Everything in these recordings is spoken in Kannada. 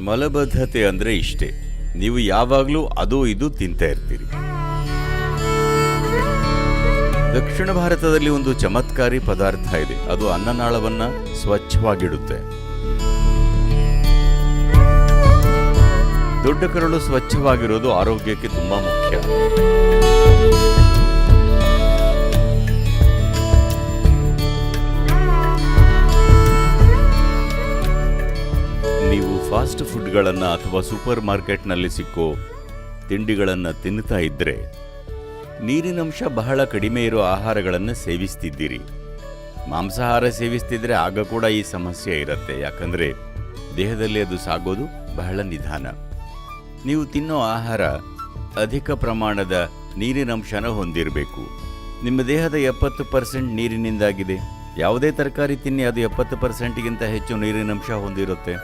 ಮಲಬದ್ಧತೆ ಅಂದರೆ ಇಷ್ಟೇ. ನೀವು ಯಾವಾಗಲೂ ಅದು ಇದು ತಿಂತಾ ಇರ್ತೀರಿ. ದಕ್ಷಿಣ ಭಾರತದಲ್ಲಿ ಒಂದು ಚಮತ್ಕಾರಿ ಪದಾರ್ಥ ಇದೆ. ಅದು ಅನ್ನನಾಳವನ್ನು ಸ್ವಚ್ಛವಾಗಿಡುತ್ತೆ. ದೊಡ್ಡ ಕರಳು ಸ್ವಚ್ಛವಾಗಿರೋದು ಆರೋಗ್ಯಕ್ಕೆ ತುಂಬಾ ಮುಖ್ಯ. ನೀವು ಫಾಸ್ಟ್ ಫುಡ್ಗಳನ್ನು ಅಥವಾ ಸೂಪರ್ ಮಾರ್ಕೆಟ್ನಲ್ಲಿ ಸಿಕ್ಕೋ ತಿಂಡಿಗಳನ್ನು ತಿನ್ನುತ್ತಾ ಇದ್ದರೆ ನೀರಿನಂಶ ಬಹಳ ಕಡಿಮೆ ಇರೋ ಆಹಾರಗಳನ್ನು ಸೇವಿಸ್ತಿದ್ದೀರಿ. ಮಾಂಸಾಹಾರ ಸೇವಿಸ್ತಿದ್ರೆ ಆಗ ಕೂಡ ಈ ಸಮಸ್ಯೆ ಇರುತ್ತೆ. ಯಾಕಂದರೆ ದೇಹದಲ್ಲಿ ಅದು ಸಾಗೋದು ಬಹಳ ನಿಧಾನ. ನೀವು ತಿನ್ನೋ ಆಹಾರ ಅಧಿಕ ಪ್ರಮಾಣದ ನೀರಿನಂಶನ ಹೊಂದಿರಬೇಕು. ನಿಮ್ಮ ದೇಹದ 70% ನೀರಿನಿಂದಾಗಿದೆ. ಯಾವುದೇ ತರಕಾರಿ ತಿನ್ನಿ, ಅದು 70%ಗಿಂತ ಹೆಚ್ಚು ನೀರಿನಂಶ ಹೊಂದಿರುತ್ತೆ.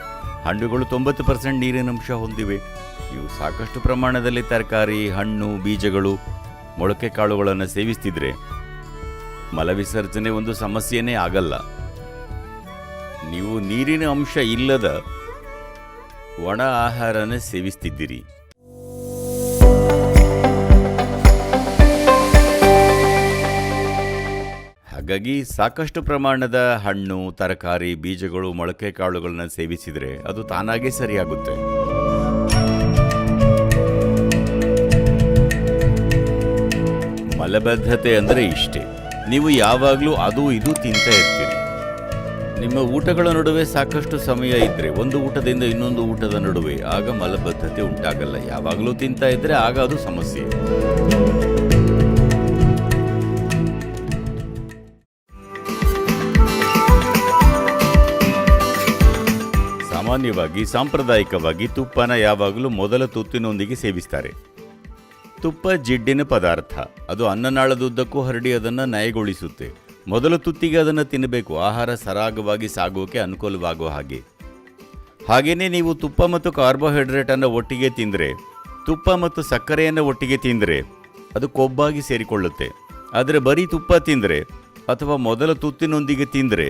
ಹಣ್ಣುಗಳು 90% ನೀರಿನಂಶ ಹೊಂದಿವೆ. ನೀವು ಸಾಕಷ್ಟು ಪ್ರಮಾಣದಲ್ಲಿ ತರಕಾರಿ, ಹಣ್ಣು, ಬೀಜಗಳು, ಮೊಳಕೆ ಕಾಳುಗಳನ್ನು ಸೇವಿಸ್ತಿದ್ರೆ ಮಲವಿಸರ್ಜನೆ ಒಂದು ಸಮಸ್ಯೆನೇ ಆಗಲ್ಲ. ನೀವು ನೀರಿನ ಅಂಶ ಇಲ್ಲದ ಒಣ ಆಹಾರನ ಸೇವಿಸ್ತಿದ್ದೀರಿ. ಹಾಗಾಗಿ ಸಾಕಷ್ಟು ಪ್ರಮಾಣದ ಹಣ್ಣು, ತರಕಾರಿ, ಬೀಜಗಳು, ಮೊಳಕೆ ಕಾಳುಗಳನ್ನ ಸೇವಿಸಿದರೆ ಅದು ತಾನಾಗೇ ಸರಿಯಾಗುತ್ತೆ. ಮಲಬದ್ಧತೆ ಅಂದರೆ ಇಷ್ಟೇ. ನೀವು ಯಾವಾಗಲೂ ಅದು ಇದು ತಿಂತಾ ಇರ್ತೀರಿ. ನಿಮ್ಮ ಊಟಗಳ ನಡುವೆ ಸಾಕಷ್ಟು ಸಮಯ ಇದ್ದರೆ, ಒಂದು ಊಟದಿಂದ ಇನ್ನೊಂದು ಊಟದ ನಡುವೆ, ಆಗ ಮಲಬದ್ಧತೆ ಉಂಟಾಗಲ್ಲ. ಯಾವಾಗಲೂ ತಿಂತಾ ಇದ್ದರೆ ಆಗ ಅದು ಸಮಸ್ಯೆ. ಸಾಮಾನ್ಯವಾಗಿ ಸಾಂಪ್ರದಾಯಿಕವಾಗಿ ತುಪ್ಪನ ಯಾವಾಗಲೂ ಮೊದಲ ತುತ್ತಿನೊಂದಿಗೆ ಸೇವಿಸ್ತಾರೆ. ತುಪ್ಪ ಜಿಡ್ಡಿನ ಪದಾರ್ಥ. ಅದು ಅನ್ನನಾಳದುದ್ದಕ್ಕೂ ಹರಡಿ ಅದನ್ನು ನಯಗೊಳಿಸುತ್ತೆ. ಮೊದಲ ತುತ್ತಿಗೆ ಅದನ್ನು ತಿನ್ನಬೇಕು, ಆಹಾರ ಸರಾಗವಾಗಿ ಸಾಗೋಕೆ ಅನುಕೂಲವಾಗುವ ಹಾಗೆ. ಹಾಗೆಯೇ ನೀವು ತುಪ್ಪ ಮತ್ತು ಕಾರ್ಬೋಹೈಡ್ರೇಟನ್ನು ಒಟ್ಟಿಗೆ ತಿಂದರೆ, ತುಪ್ಪ ಮತ್ತು ಸಕ್ಕರೆಯನ್ನು ಒಟ್ಟಿಗೆ ತಿಂದರೆ ಅದು ಕೊಬ್ಬಾಗಿ ಸೇರಿಕೊಳ್ಳುತ್ತೆ. ಆದರೆ ಬರೀ ತುಪ್ಪ ತಿಂದರೆ ಅಥವಾ ಮೊದಲ ತುತ್ತಿನೊಂದಿಗೆ ತಿಂದರೆ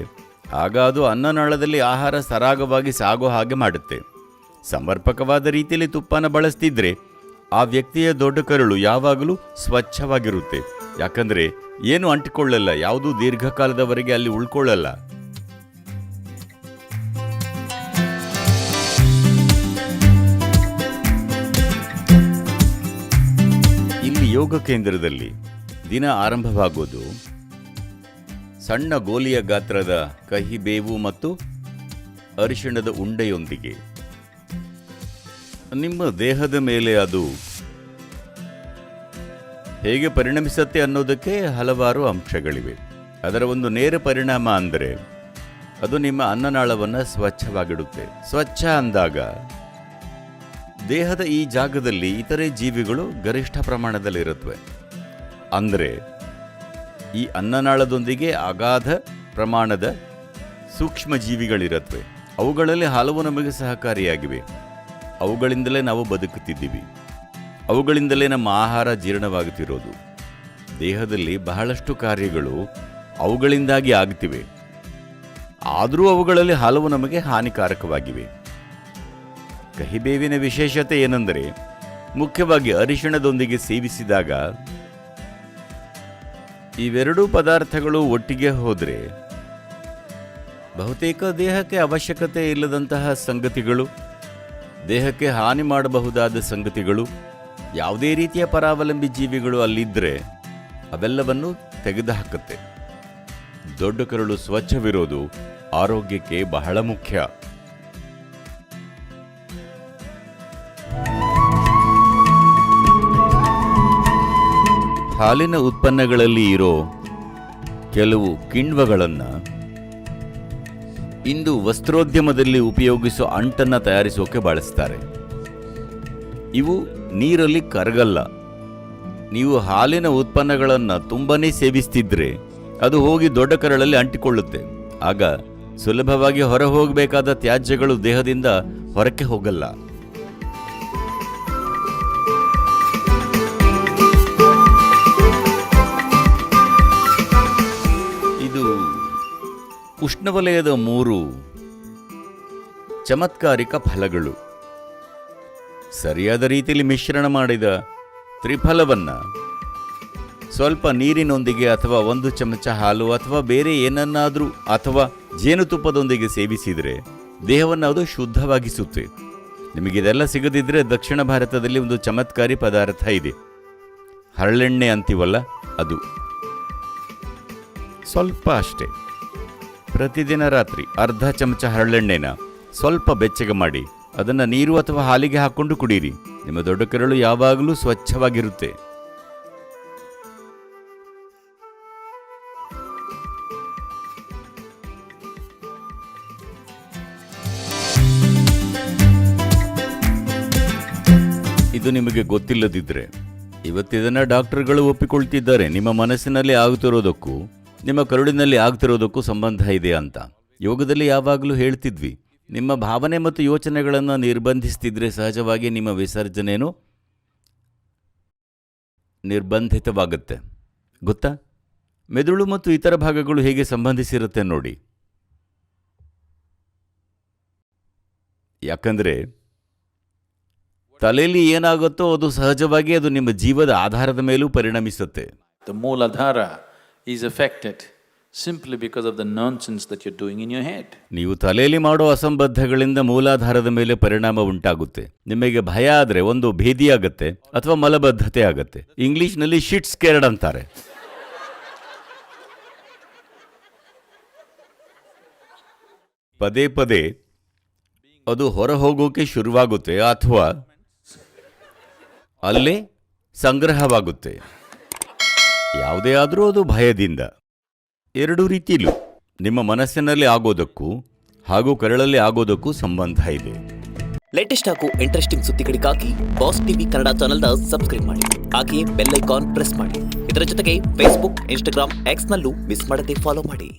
ಆಗ ಅದು ಅನ್ನನಾಳದಲ್ಲಿ ಆಹಾರ ಸರಾಗವಾಗಿ ಸಾಗೋ ಹಾಗೆ ಮಾಡುತ್ತೆ. ಸಮರ್ಪಕವಾದ ರೀತಿಯಲ್ಲಿ ತುಪ್ಪನ ಬಳಸ್ತಿದ್ರೆ ಆ ವ್ಯಕ್ತಿಯ ದೊಡ್ಡ ಕರುಳು ಯಾವಾಗಲೂ ಸ್ವಚ್ಛವಾಗಿರುತ್ತೆ. ಯಾಕಂದರೆ ಏನು ಅಂಟಿಕೊಳ್ಳಲ್ಲ, ಯಾವುದೂ ದೀರ್ಘಕಾಲದವರೆಗೆ ಅಲ್ಲಿ ಉಳ್ಕೊಳ್ಳಲ್ಲ. ಇಲ್ಲಿ ಯೋಗ ಕೇಂದ್ರದಲ್ಲಿ ದಿನ ಆರಂಭವಾಗೋದು ಸಣ್ಣ ಗೋಲಿಯ ಗಾತ್ರದ ಕಹಿ ಬೇವು ಮತ್ತು ಅರಿಶಿಣದ ಉಂಡೆಯೊಂದಿಗೆ. ನಿಮ್ಮ ದೇಹದ ಮೇಲೆ ಅದು ಹೇಗೆ ಪರಿಣಮಿಸುತ್ತೆ ಅನ್ನೋದಕ್ಕೆ ಹಲವಾರು ಅಂಶಗಳಿವೆ. ಅದರ ಒಂದು ನೇರ ಪರಿಣಾಮ ಅಂದರೆ ಅದು ನಿಮ್ಮ ಅನ್ನನಾಳವನ್ನು ಸ್ವಚ್ಛವಾಗಿಡುತ್ತೆ. ಸ್ವಚ್ಛ ಅಂದಾಗ ದೇಹದ ಈ ಜಾಗದಲ್ಲಿ ಇತರೆ ಜೀವಿಗಳು ಗರಿಷ್ಠ ಪ್ರಮಾಣದಲ್ಲಿರುತ್ತವೆ. ಅಂದರೆ ಈ ಅನ್ನನಾಳದೊಂದಿಗೆ ಅಗಾಧ ಪ್ರಮಾಣದ ಸೂಕ್ಷ್ಮ ಜೀವಿಗಳಿರುತ್ತವೆ. ಅವುಗಳಲ್ಲಿ ಹಲವು ನಮಗೆ ಸಹಕಾರಿಯಾಗಿವೆ. ಅವುಗಳಿಂದಲೇ ನಾವು ಬದುಕುತ್ತಿದ್ದೀವಿ. ಅವುಗಳಿಂದಲೇ ನಮ್ಮ ಆಹಾರ ಜೀರ್ಣವಾಗುತ್ತಿರೋದು. ದೇಹದಲ್ಲಿ ಬಹಳಷ್ಟು ಕಾರ್ಯಗಳು ಅವುಗಳಿಂದಾಗಿ ಆಗುತ್ತಿವೆ. ಆದರೂ ಅವುಗಳಲ್ಲಿ ಹಲವು ನಮಗೆ ಹಾನಿಕಾರಕವಾಗಿವೆ. ಕಹಿಬೇವಿನ ವಿಶೇಷತೆ ಏನೆಂದರೆ, ಮುಖ್ಯವಾಗಿ ಅರಿಶಿಣದೊಂದಿಗೆ ಸೇವಿಸಿದಾಗ ಇವೆರಡೂ ಪದಾರ್ಥಗಳು ಒಟ್ಟಿಗೆ ಹೋದರೆ ಬಹುತೇಕ ದೇಹಕ್ಕೆ ಅವಶ್ಯಕತೆ ಇಲ್ಲದಂತಹ ಸಂಗತಿಗಳು, ದೇಹಕ್ಕೆ ಹಾನಿ ಮಾಡಬಹುದಾದ ಸಂಗತಿಗಳು, ಯಾವುದೇ ರೀತಿಯ ಪರಾವಲಂಬಿ ಜೀವಿಗಳು ಅಲ್ಲಿದ್ದರೆ ಅವೆಲ್ಲವನ್ನು ತೆಗೆದುಹಾಕುತ್ತೆ. ದೊಡ್ಡ ಕರುಳು ಸ್ವಚ್ಛವಿರೋದು ಆರೋಗ್ಯಕ್ಕೆ ಬಹಳ ಮುಖ್ಯ. ಹಾಲಿನ ಉತ್ಪನ್ನಗಳಲ್ಲಿ ಇರೋ ಕೆಲವು ಕಿಣ್ವಗಳನ್ನು ಇಂದು ವಸ್ತ್ರೋದ್ಯಮದಲ್ಲಿ ಉಪಯೋಗಿಸೋ ಅಂಟನ್ನು ತಯಾರಿಸೋಕೆ ಬಳಸ್ತಾರೆ. ಇವು ನೀರಲ್ಲಿ ಕರಗಲ್ಲ. ನೀವು ಹಾಲಿನ ಉತ್ಪನ್ನಗಳನ್ನು ತುಂಬನೇ ಸೇವಿಸ್ತಿದ್ರೆ ಅದು ಹೋಗಿ ದೊಡ್ಡ ಕರಳಲ್ಲಿ ಅಂಟಿಕೊಳ್ಳುತ್ತೆ. ಆಗ ಸುಲಭವಾಗಿ ಹೊರ ಹೋಗಬೇಕಾದ ತ್ಯಾಜ್ಯಗಳು ದೇಹದಿಂದ ಹೊರಕ್ಕೆ ಹೋಗಲ್ಲ. ಇದು ಉಷ್ಣವಲಯದ 3 ಚಮತ್ಕಾರಿಕ ಫಲಗಳು. ಸರಿಯಾದ ರೀತಿಯಲ್ಲಿ ಮಿಶ್ರಣ ಮಾಡಿದ ತ್ರಿಫಲವನ್ನು ಸ್ವಲ್ಪ ನೀರಿನೊಂದಿಗೆ ಅಥವಾ 1 ಚಮಚ ಹಾಲು ಅಥವಾ ಬೇರೆ ಏನನ್ನಾದರೂ ಅಥವಾ ಜೇನುತುಪ್ಪದೊಂದಿಗೆ ಸೇವಿಸಿದರೆ ದೇಹವನ್ನು ಅದು ಶುದ್ಧವಾಗಿಸುತ್ತೆ. ನಿಮಗಿದೆಲ್ಲ ಸಿಗದಿದ್ದರೆ ದಕ್ಷಿಣ ಭಾರತದಲ್ಲಿ ಒಂದು ಚಮತ್ಕಾರಿ ಪದಾರ್ಥ ಇದೆ, ಹರಳೆಣ್ಣೆ ಅಂತೀವಲ್ಲ ಅದು. ಸ್ವಲ್ಪ ಅಷ್ಟೇ, ಪ್ರತಿದಿನ ರಾತ್ರಿ ಅರ್ಧ ಚಮಚ ಹರಳೆಣ್ಣೆನ ಸ್ವಲ್ಪ ಬೆಚ್ಚಗೆ ಮಾಡಿ ಅದನ್ನು ನೀರು ಅಥವಾ ಹಾಲಿಗೆ ಹಾಕ್ಕೊಂಡು ಕುಡೀರಿ. ನಿಮ್ಮ ದೊಡ್ಡ ಕರಳು ಯಾವಾಗಲೂ ಸ್ವಚ್ಛವಾಗಿರುತ್ತೆ. ಇದು ನಿಮಗೆ ಗೊತ್ತಿಲ್ಲದಿದ್ದರೆ ಇವತ್ತಿದನ್ನು ಡಾಕ್ಟರ್ಗಳು ಒಪ್ಪಿಕೊಳ್ತಿದ್ದಾರೆ. ನಿಮ್ಮ ಮನಸ್ಸಿನಲ್ಲಿ ಆಗುತ್ತಿರೋದಕ್ಕೂ ನಿಮ್ಮ ಕರುಳಿನಲ್ಲಿ ಆಗ್ತಿರೋದಕ್ಕೂ ಸಂಬಂಧ ಇದೆ ಅಂತ. ಯೋಗದಲ್ಲಿ ಯಾವಾಗಲೂ ಹೇಳ್ತಿದ್ವಿ, ನಿಮ್ಮ ಭಾವನೆ ಮತ್ತು ಯೋಚನೆಗಳನ್ನು ನಿರ್ಬಂಧಿಸ್ತಿದ್ರೆ ಸಹಜವಾಗಿ ನಿಮ್ಮ ವಿಸರ್ಜನೆಯೂ ನಿರ್ಬಂಧಿತವಾಗುತ್ತೆ. ಗೊತ್ತಾ? ಮೆದುಳು ಮತ್ತು ಇತರ ಭಾಗಗಳು ಹೇಗೆ ಸಂಬಂಧಿಸಿರುತ್ತೆ ನೋಡಿ. ಯಾಕಂದರೆ ತಲೆಯಲ್ಲಿ ಏನಾಗುತ್ತೋ ಅದು ಸಹಜವಾಗಿ ಅದು ನಿಮ್ಮ ಜೀವದ ಆಧಾರದ ಮೇಲೂ ಪರಿಣಮಿಸುತ್ತೆ. The Mooladhara is affected simply because of the nonsense that you're doing in your head. ನೀವು ತಲೆಯಲ್ಲಿ ಮಾಡೋ ಅಸಂಬದ್ಧಗಳಿಂದ ಮೂಲಾಧಾರದ ಮೇಲೆ ಪರಿಣಾಮ ಉಂಟಾಗುತ್ತೆ. ನಿಮಗೆ ಭಯ ಆದರೆ ಒಂದು ಭೇದಿ ಆಗುತ್ತೆ ಅಥವಾ ಮಲಬದ್ಧತೆ ಆಗುತ್ತೆ. ಇಂಗ್ಲಿಷ್ನಲ್ಲಿ ಶಿಟ್ ಸ್ಕೇರ್ಡ್ ಅಂತಾರೆ. ಪದೇ ಪದೇ ಅದು ಹೊರ ಹೋಗೋಕೆ ಶುರುವಾಗುತ್ತೆ ಅಥವಾ ಅಲ್ಲೇ ಸಂಗ್ರಹವಾಗುತ್ತೆ. ಯಾವುದೇ ಆದರೂ ಅದು ಭಯದಿಂದ. ಎರಡೂ ರೀತಿಯಲ್ಲೂ ನಿಮ್ಮ ಮನಸ್ಸಿನಲ್ಲಿ ಆಗೋದಕ್ಕೂ ಹಾಗೂ ಕರಳಲ್ಲಿ ಆಗೋದಕ್ಕೂ ಸಂಬಂಧ ಇದೆ. ಲೇಟೆಸ್ಟ್ ಹಾಗೂ ಇಂಟ್ರೆಸ್ಟಿಂಗ್ ಸುದ್ದಿಗಳಿಗಾಗಿ ಬಾಸ್ ಟಿವಿ ಕನ್ನಡ ಚಾನೆಲ್ನ ಸಬ್ಸ್ಕ್ರೈಬ್ ಮಾಡಿ. ಹಾಗೆಯೇ ಬೆಲ್ ಐಕಾನ್ ಪ್ರೆಸ್ ಮಾಡಿ. ಇದರ ಜೊತೆಗೆ ಫೇಸ್ಬುಕ್, ಇನ್ಸ್ಟಾಗ್ರಾಮ್, ಎಕ್ಸ್ನಲ್ಲೂ ಮಿಸ್ ಮಾಡದೆ ಫಾಲೋ ಮಾಡಿ.